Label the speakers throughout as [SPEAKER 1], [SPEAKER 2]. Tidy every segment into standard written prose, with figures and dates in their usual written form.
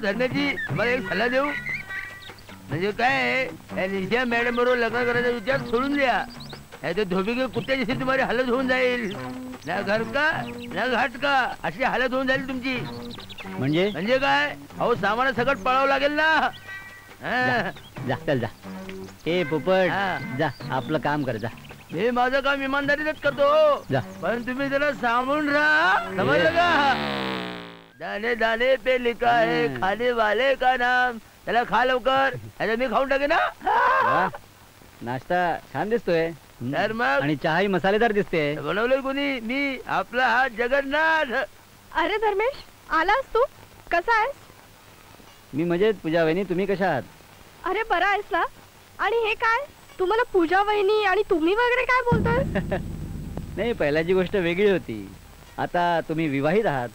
[SPEAKER 1] धर्मेजी मला एक सल्ला देऊ. म्हणजे काय निशा मॅडम बरोबर लग्न करायचा विचार सोडून द्या. ते धोबी के कुत्ते जशी तुम्हारी हालत होऊन जाईल. ना घर का ना घाट का अशी हालत होऊन जाईल तुमची. म्हणजे काय अहो सामान सगळं पळावं लागेल ना.
[SPEAKER 2] जा चल जा. ए पोपट जा आपलं काम कर जा.
[SPEAKER 1] हे माझं काम इमानदारीच करतो
[SPEAKER 2] जा.
[SPEAKER 1] पण तुम्ही जरा सांभाळून राहा समजलं का. दाने दाने पे लिखा है खाने वाले का नाम. त्याला खा लवकर आता मी खाऊन टाके ना.
[SPEAKER 2] नाश्ता छान दिसतोय.
[SPEAKER 1] तर मग
[SPEAKER 2] आणि चहाही मसालेदार दिसते.
[SPEAKER 1] बनवलं कोणी. मी आपला हा जगन्नाथ.
[SPEAKER 3] अरे धर्मेश आलास तू. कसा आहेस.
[SPEAKER 2] मी मजेत पूजा वहिनी तुम्ही कशा आहात.
[SPEAKER 3] अरे बरा आहेस ना. आणि हे काय तुम्हाला पूजा वहिनी आणि तुम्ही वगैरे काय बोलतोय.
[SPEAKER 2] नाही पहिल्याची गोष्ट वेगळी होती. आता तुम्ही विवाहित आहात.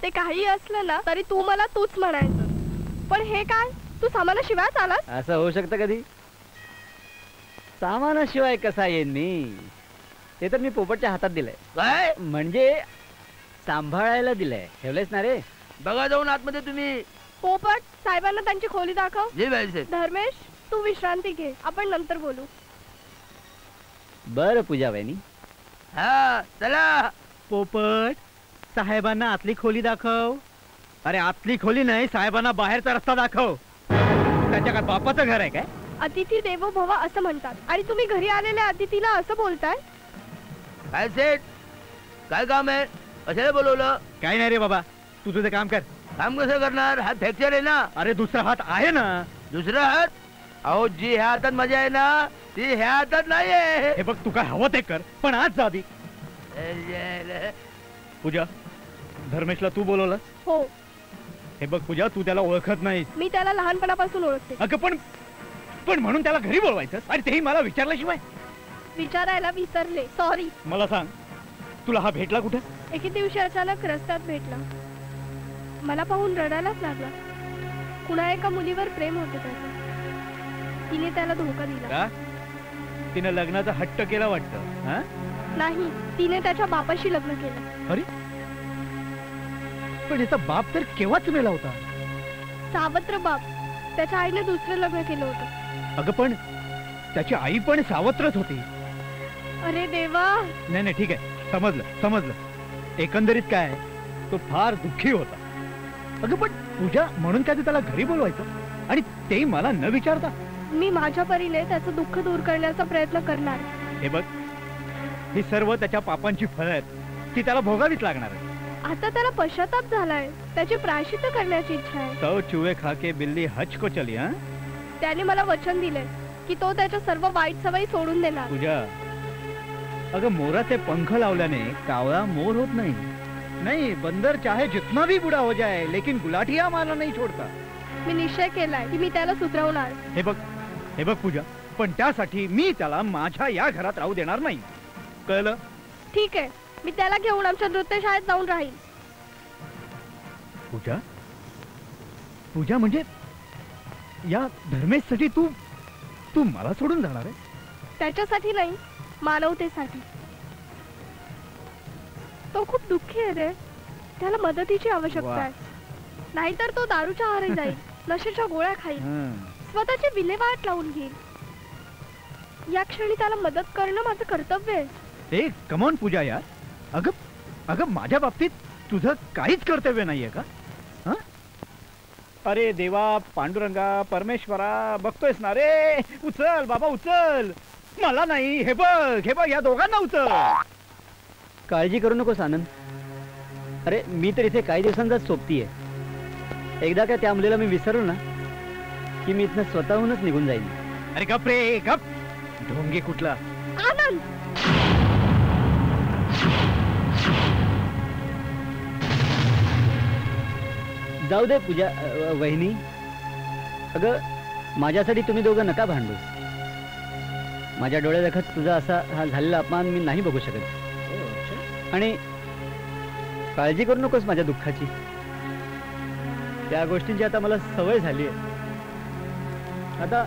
[SPEAKER 3] ते काही असलं ना तरी तू मला तूच म्हणायचं. पण हे काय तू सामानाशिवायच आलास.
[SPEAKER 2] असं होऊ शकतं कधी. सामानाशिवाय कसा येईन मी. ते तर मी पोपटच्या हातात दिलंय.
[SPEAKER 1] काय
[SPEAKER 2] म्हणजे सांभाळायला दिलंय. ठेवलेच ना रे.
[SPEAKER 1] बघा जाऊन आतमध्ये तुम्ही.
[SPEAKER 3] पोपट साहेबांना त्यांची खोली दाखव.
[SPEAKER 1] जी बाई.
[SPEAKER 3] धर्मेश तू विश्रांती घे आपण नंतर बोलू.
[SPEAKER 2] बर पूजा वहिनी.
[SPEAKER 1] हा चला.
[SPEAKER 4] पोपट साहेबांना आतली खोली दाखव. अरे आतली खोली नाही साहेबांना बाहेरचा रस्ता दाखव. त्यांच्या काय बापाचं घर आहे काय.
[SPEAKER 3] अतिथी देवो भव असं म्हणतात आणि तुम्ही घरी आलेल्या अतिथीला असं बोलताय.
[SPEAKER 1] काय सेठ काय काम आहे. कशाला बोलवलं.
[SPEAKER 4] काय नाही रे बाबा तू तुझं काम कर.
[SPEAKER 1] काम कसं करणार. हात फ्रॅक्चर आहे ना.
[SPEAKER 4] अरे दुसरा हात आहे ना.
[SPEAKER 1] दुसरा हात अहो जी ह्या हातात मजा आहे ना ती ह्या हातात नाही आहे.
[SPEAKER 4] हे बघ तू काय हवं ते कर पण आज जा आधी. पूजा धर्मेशला तू बोलवलं.
[SPEAKER 3] हो
[SPEAKER 4] हे बघ पूजा तू त्याला ओळखत नाहीस.
[SPEAKER 3] मी त्याला लहानपणापासून ओळखते.
[SPEAKER 4] अगं पण म्हणून त्याला घरी बोलवायचं. अरे तेही मला विचारल्याशिवाय.
[SPEAKER 3] विचारायला विसरले सॉरी.
[SPEAKER 4] मला सांग तुला हा भेटला कुठे.
[SPEAKER 3] एके दिवशी अचानक रस्त्यात भेटला. मला पाहून रडायलाच लागला. कुणा एका मुलीवर प्रेम होते त्याचं. तिने त्याला धोका दिला.
[SPEAKER 4] का तिने लग्नाचा हट्ट केला वाटतं.
[SPEAKER 3] नाही तिने त्याच्या बापाशी लग्न केलं.
[SPEAKER 4] अरे पण याचा बाप तर केव्हाच मेला होता.
[SPEAKER 3] सावत्र बाप. त्याच्या आईने दुसरं लग्न केलं होतं.
[SPEAKER 4] अगं पण त्याची आई पण सावत्रच होती.
[SPEAKER 3] अरे देवा.
[SPEAKER 4] नाही ठीक आहे समजलं. एकंदरीत काय तो फार दुःखी होता. अगं पण पूजा म्हणून काय त्याला घरी बोलवायचं आणि ते मला न विचारता.
[SPEAKER 3] मी माझ्या परीने त्याचं दुःख दूर करण्याचा प्रयत्न करणार.
[SPEAKER 4] हे बघ ही सर्व त्याच्या पापांची फळं आहेत. ती त्याला भोगावीच लागणार आहे.
[SPEAKER 3] आता त्याला पश्चाताप झालाय. त्याची प्रायश्चित्त करण्याची इच्छा आहे.
[SPEAKER 4] तो चुहे खाके बिल्ली हज को चली.
[SPEAKER 3] त्याने मला वचन दिलंय की तो त्याच्या सर्व वाईट सवयी सोडून देणार.
[SPEAKER 4] पूजा अगं मोराचे पंख लावल्याने कावळा मोर होत नाही. बंदर चाहे जितना भी बुरा हो जाए लेकिन गुलाटिया मारना नहीं छोड़ता.
[SPEAKER 3] मी निश्चय केलाय की मी त्याला सुधरवणार.
[SPEAKER 4] हे बघ पूजा पण त्यासाठी मी त्याला माझ्या या घरात राहू देणार नाही. कळलं.
[SPEAKER 3] ठीक आहे मी त्याला घेऊन आमच्या नृत्यशाळेत जाऊन राहील.
[SPEAKER 4] पूजा म्हणजे या धर्मेशसाठी तू मला सोडून जाणार आहे.
[SPEAKER 3] त्याच्यासाठी नाही मानवतेसाठी. तो खूप दुःखी आहे रे. त्याला मदतीची आवश्यकता आहे. नाहीतर तो दारूच्या आहारी जाईल. नशेच्या गोळ्या खाईल. स्वतःची विल्हेवाट लावून घेईल. या क्षणी त्याला मदत करणं माझं कर्तव्य आहे.
[SPEAKER 4] कम ऑन पूजा यार. अगं माझ्या बाबतीत तुझं काहीच कर्तव्य नाहीये का. अरे देवा पांडुरंगा परमेश्वरा बघतोयस ना रे. उचल बाबा उचल. मला नाही. हे बघ या दोघांना उचल.
[SPEAKER 2] काळजी करू नकोस आनंद. अरे मी तर इथे काही दिवसांचाच सोबतीये. एकदा का त्या मुलीला मी विसरलो ना की मी इथनं स्वतःहूनच निघून जाईन.
[SPEAKER 4] अरे गप रे गप. ढोंगे कुठला.
[SPEAKER 3] आनंद
[SPEAKER 2] जाऊ दे पूजा वहिनी. अगं माझ्यासाठी तुम्ही दोघं नका भांडू. माझ्या डोळ्यादेखत तुझा असा हा झालेला अपमान मी नाही बघू शकत. आणि काळजी करू नकोस माझ्या दुःखाची. त्या गोष्टींची आता मला सवय झाली आहे. आता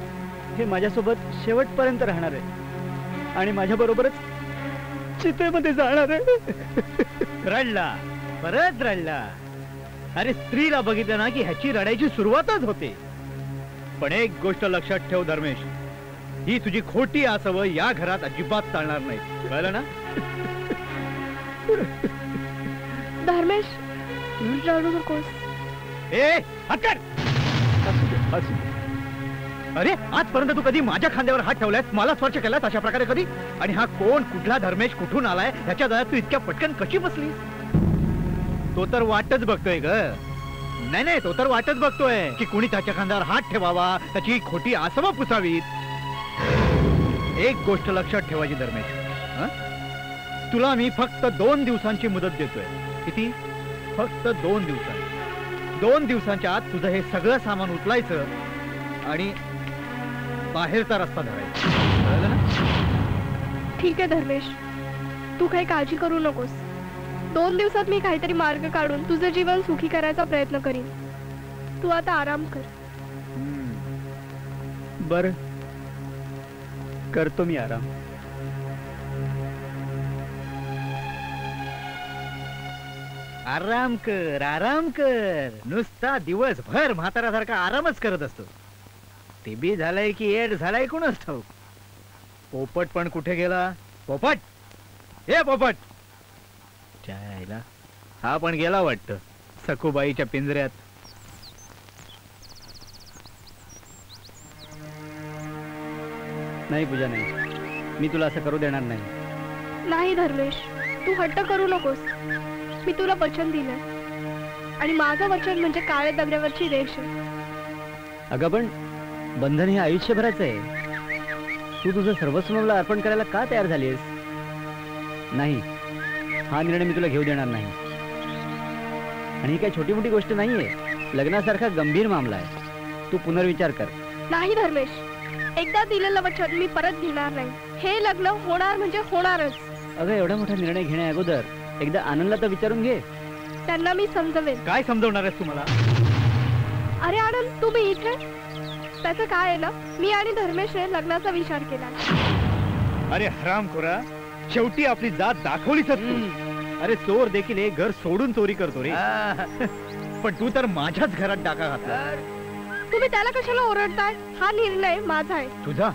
[SPEAKER 2] हे माझ्यासोबत शेवटपर्यंत राहणार आहे आणि माझ्या बरोबरच चितेमध्ये जाणार आहे.
[SPEAKER 4] रडला परत रडला. अरे स्त्रीला बघितलं ना की ह्याची रडायची सुरुवातच होते. पण एक गोष्ट लक्षात ठेव धर्मेश, ही तुझी खोटी आसवं या घरात अजिबात चालणार नाही, कळलं ना?
[SPEAKER 3] धर्मेश रडू नकोस.
[SPEAKER 4] ए हात काढ. हसू दे. अरे आजपर्यंत तू कधी माझ्या खांद्यावर हात ठेवलायस, मला स्पर्श केलास अशा प्रकारे कधी? आणि हा कोण, कुठला धर्मेश, कुठून आलाय, ह्याच्या दयात तू इतक्या पटकन कशी बसलीस? तो तर वाटच बघतोय ग. नाही नाही, तो तर वाटच बघतोय की कुणी त्याच्या खांद्यावर हात ठेवावा, त्याची खोटी आसवं पुसावीत. एक गोष्ट लक्षात ठेवायची धर्मेश, तुला मी फक्त 2 दिवसांची मुदत देतोय. किती? फक्त 2 दिवसांची. 2 दिवसांच्या आत तुझं हे सगळं सामान उचलायचं आणि बाहेरचा रस्ता धरायचा, कळलं ना?
[SPEAKER 3] ठीक आहे धर्मेश, तू काही काळजी करू नकोस. 2 दिवसात मी काहीतरी मार्ग काढून तुझं जीवन सुखी करायचा प्रयत्न करीन. तू आता आराम कर.
[SPEAKER 2] बर, करतो मी आराम.
[SPEAKER 4] आराम कर, आराम कर. नुसता दिवसभर म्हाताऱ्यासारखा आरामच करत असतो. ते बी झालाय की एड झालाय कोणच ठाऊक. पोपट पण कुठे गेला? पोपट, हे पोपट. जायला हा पण गेला वाटतं सखूबाईच्या पिंजऱ्यात.
[SPEAKER 2] नाही पूजा, नाही, मी तुला असं करू देणार नाही.
[SPEAKER 3] नाही धर्मेश, तू हट्ट करू नकोस. मी तुला वचन दिलं आणि माझं वचन म्हणजे काळ्या दगडावरची रेष आहे.
[SPEAKER 2] अगं पण बंधन हे आयुष्यभराचं आहे. तू तुझं सर्वस्व मला अर्पण करायला का तयार झालीस? नाही, हा निर्णय मी तुला घेऊ देणार नाही. आणि ही काही छोटी मोठी गोष्ट नाहीये, लग्नासारखा गंभीर मामला आहे. तू पुनर्विचार कर.
[SPEAKER 3] नाही धर्मेश, एकदा दिलेलं वचन मी परत घेणार नाही. हे लग्न होणार म्हणजे होणारच.
[SPEAKER 2] अगं एवढा मोठा निर्णय घेण्या अगोदर एकदा आनंदला तर विचारून घे.
[SPEAKER 3] त्यांना मी समजवेन.
[SPEAKER 4] काय समजवणार आहेस तुम्हाला?
[SPEAKER 3] अरे आनंद, तुम्ही इथे? त्याचं काय आहे ना, मी आणि धर्मेशने लग्नाचा विचार केला.
[SPEAKER 4] अरे हरामखोरा, शेवटी आपली जात दाखवलीच तू. अरे चोर देखील एक घर सोडून चोरी करतो रे. पण तू तर माझ्याच घरात डाका घातला.
[SPEAKER 3] तुम्ही त्याला कशाला ओरडताय? हा निर्णय माझा आहे.
[SPEAKER 4] तुझा?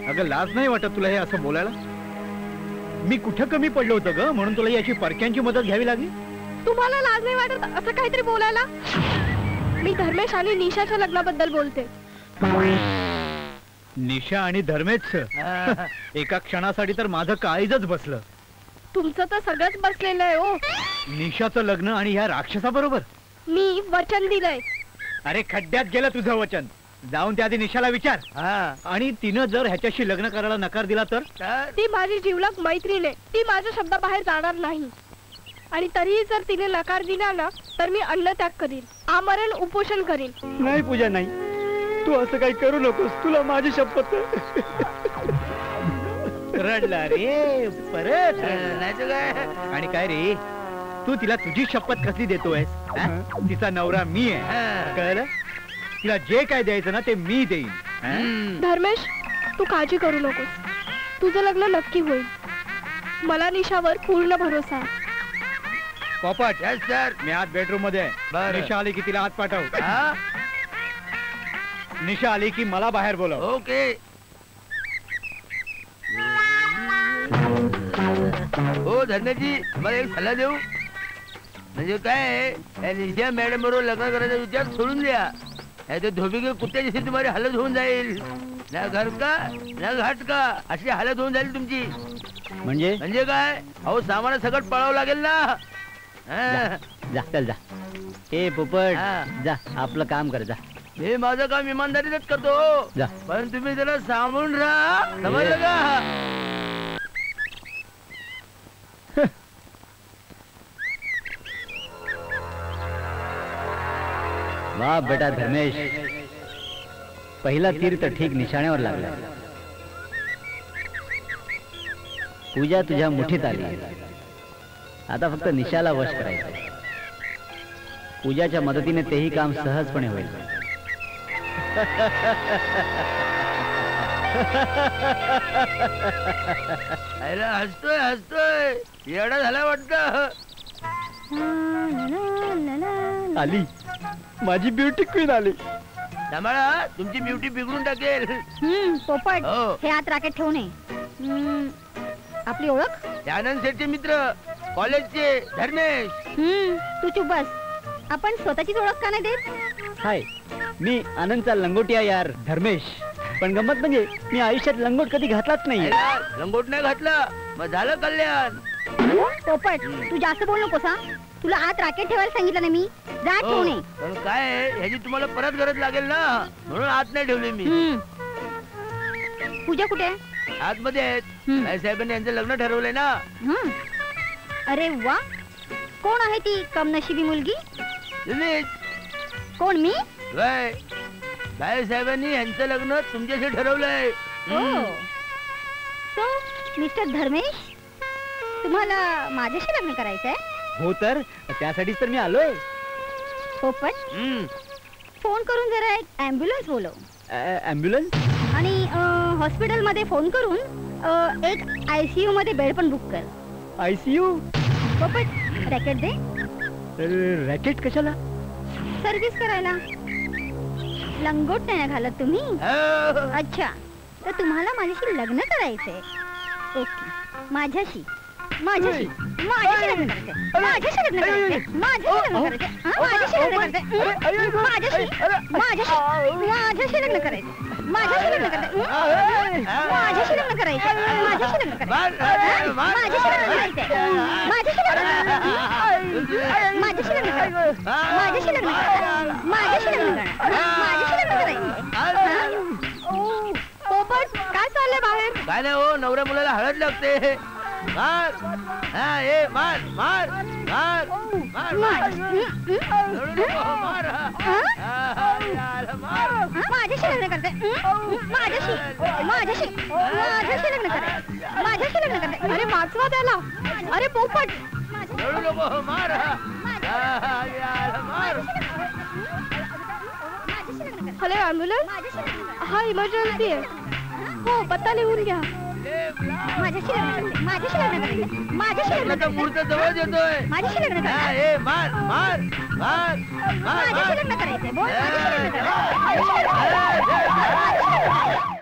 [SPEAKER 4] अगं लाज नाही वाटत तुला हे असं बोलायला? मी कुठं कमी पडलो होतं ग म्हणून तुला याची परक्यांची मदत घ्यावी लागली?
[SPEAKER 3] तुम्हाला लाज नाही वाटत असं काहीतरी बोलायला? मी धर्मेश आणि निशाच्या लग्नाबद्दल बोलते.
[SPEAKER 4] निशा आणि धर्मेश? एका क्षणासाठी तर माझं काळीजच बसलं.
[SPEAKER 3] तुमचं तर सगळंच बसलेलं आहे हो.
[SPEAKER 4] निशाचं लग्न आणि ह्या राक्षसाबरोबर?
[SPEAKER 3] मी वचन दिलंय.
[SPEAKER 4] अरे खड्ड्यात गेलं तुझं वचन. जाऊन त्या आधी निशाला विचार. आणि तिनं जर ह्याच्याशी लग्न करायला नकार दिला तर?
[SPEAKER 3] ती माझी जिवलग मैत्रीण आहे. ती माझ्या शब्दाबाहेर जाणार नाही. आणि तरीही जर तिने नकार दिला ना तर मी अन्न त्याग करीन, आमरण उपोषण करीन.
[SPEAKER 2] नाही पूजा, नाही, तू असं काही करू नकोस. तुला माझी शपथ.
[SPEAKER 4] रडला रे परत.
[SPEAKER 1] काय?
[SPEAKER 4] आणि काय रे, तू तिला तुझी शपथ कसली देतोय? तिचा नवरा मी आहे, कळलं? तिला जे काय द्यायचं ना ते मी देईन.
[SPEAKER 3] धर्मेश, तू काळजी करू नकोस. तुझं लग्न नक्की होईल. मला निशावर पूर्ण भरोसा आहे.
[SPEAKER 4] पोपट,
[SPEAKER 1] सर,
[SPEAKER 4] मी आज बेडरूम मध्ये आहे. निशा आली की तिला आत पाठव. निशा आली की मला बाहेर बोलव.
[SPEAKER 1] ओके. हो धर्मेशजी, मला एक सल्ला देऊ. म्हणजे काय, निशा मॅडम बरोबर लग्न करायचा विचार सोडून द्या. धोबी कुत्त्या जशी तुम्हाला हालत होऊन जाईल. ना घर का ना घाट का अशी हालत होऊन जाईल तुमची.
[SPEAKER 2] म्हणजे
[SPEAKER 1] काय, अहो सामान सगळं पळावं लागेल ना.
[SPEAKER 2] जा, चल जा. ए पोपट, जा आपलं काम कर. जा.
[SPEAKER 1] हे माझं काम इमानदारीच करतो.
[SPEAKER 2] जा.
[SPEAKER 1] पण तुम्ही जरा सांभाळून राहा, समजलं का?
[SPEAKER 2] वा बेटा धर्मेश, पहिला तीर तर ठीक निशाण्यावर लागला. पूजा तुझ्या मुठीत आली. आता फक्त निशाला वश करायचं. पूजाच्या मदतीने तेही काम सहजपणे होईल.
[SPEAKER 1] अरे हसतोय, येडा झाला वाटतं.
[SPEAKER 2] आली माझी ब्युटी क्वीन आली.
[SPEAKER 1] सांभाळा, तुमची ब्युटी बिघडून टाकेल.
[SPEAKER 5] पोपट
[SPEAKER 1] हो.
[SPEAKER 5] हे आत राकेट ठेवू नये. आपली ओळख?
[SPEAKER 1] ते आनंद शेठचे मित्र, कॉलेजचे धर्मेश.
[SPEAKER 5] तू चुप बस. आपण स्वतःचीच ओळख का नाही देत?
[SPEAKER 2] हाय, मी आनंदचा लंगोटिया यार धर्मेश. पण गंमत म्हणजे मी आयुष्यात लंगोट कधी घातलाच नाही.
[SPEAKER 1] याला लंगोट नाही घातला मग झालं कल्याण.
[SPEAKER 5] पोपट तू जास्त बोल नकोस हा. तुला आत राकेट ठेवायला सांगितलं ना मी. जा आत ठेवू
[SPEAKER 1] हो,
[SPEAKER 5] नये.
[SPEAKER 1] पण काय आहे, ह्याची तुम्हाला परत गरज लागेल ना, म्हणून आत नाही ठेवली मी.
[SPEAKER 5] पूजा कुठे आहे?
[SPEAKER 1] आतमध्ये आहेत. साहेबांनी यांचं लग्न ठरवलंय ना.
[SPEAKER 5] अरे वा, कोण आहे ती कमनशिबी मुलगी?
[SPEAKER 1] तुम्हीच.
[SPEAKER 5] कोण मी?
[SPEAKER 1] वय साहेबांनी यांचं लग्न तुमच्याशी ठरवलंय.
[SPEAKER 5] सो मिस्टर धर्मेश, तुम्हाला माझ्याशी लग्न करायचंय?
[SPEAKER 2] हो तर त्यासाठीच तर मी आलोय.
[SPEAKER 5] पोपट फोन करून जरा एक ॲम्ब्युलन्स बोलव.
[SPEAKER 2] ॲम्ब्युलन्स?
[SPEAKER 5] आणि हॉस्पिटल मध्ये फोन करून एक ICU मध्ये बेड पण बुक कर.
[SPEAKER 2] ICU?
[SPEAKER 5] पोपट रॅकेट दे.
[SPEAKER 2] रॅकेट कशाला?
[SPEAKER 5] सर्व्हिस करायला. लंगोट नाही घालत तुम्ही? अच्छा, तर तुम्हाला माझ्याशी लग्न करायचंय. ओके, माझ्याशी माझ्याशी माझ्याशी लग्न करायचंय. माझ्याशी लग्न करायचंय. माझ्याशी लग्न करायचंय. माझ्याशी लग्न करायचंय. माझ्याशी माझ्याशी माझ्याशी लग्न करायचंय. माझ्याशी लग्न करायचंय. माझ्याशी लग्न करायचंय. माझ्याशी लग्न करायचंय. माझ्याशी लग्न करायचंय. माझ्याशी लग्न करायचंय. माझ्याशी लग्न करायचंय. माझ्याशी लग्न करायचंय. माझ्याशी लग्न करायचंय.
[SPEAKER 3] पोपट काय चाललंय बाहेर?
[SPEAKER 1] काय नाही हो, नवऱ्या मुलाला हळद लागते. मार. हा, ए मार मार मार मार मार. रडू नको, मार. मार.
[SPEAKER 5] माझ्याशी लग्न करते. माझ्याशी माझ्याशी माझ्याशी लग्न करते. माझ्याशी लग्न करते.
[SPEAKER 3] अरे वाचवा त्याला. अरे पोपट.
[SPEAKER 1] रडू नको, मार. मार.
[SPEAKER 3] Hello ambulance? हा इमर्जन्सी आहे. हो, पत्ता लिहून घ्या.
[SPEAKER 5] माझ्याशी लग्न करते. माझ्याशी लग्न करते. माझ्याशी लग्न
[SPEAKER 1] लग्नाचा
[SPEAKER 5] करते.
[SPEAKER 1] मुहूर्त जवळ येतोय.
[SPEAKER 5] माझ्याशी लग्न
[SPEAKER 1] हा,
[SPEAKER 5] करते.
[SPEAKER 1] ए मार मार मार मार.
[SPEAKER 5] माझ्याशी लग्न करायचंय. बोल, माझ्याशी लग्न करायचंय. माझ्याशी लग्न करायचंय.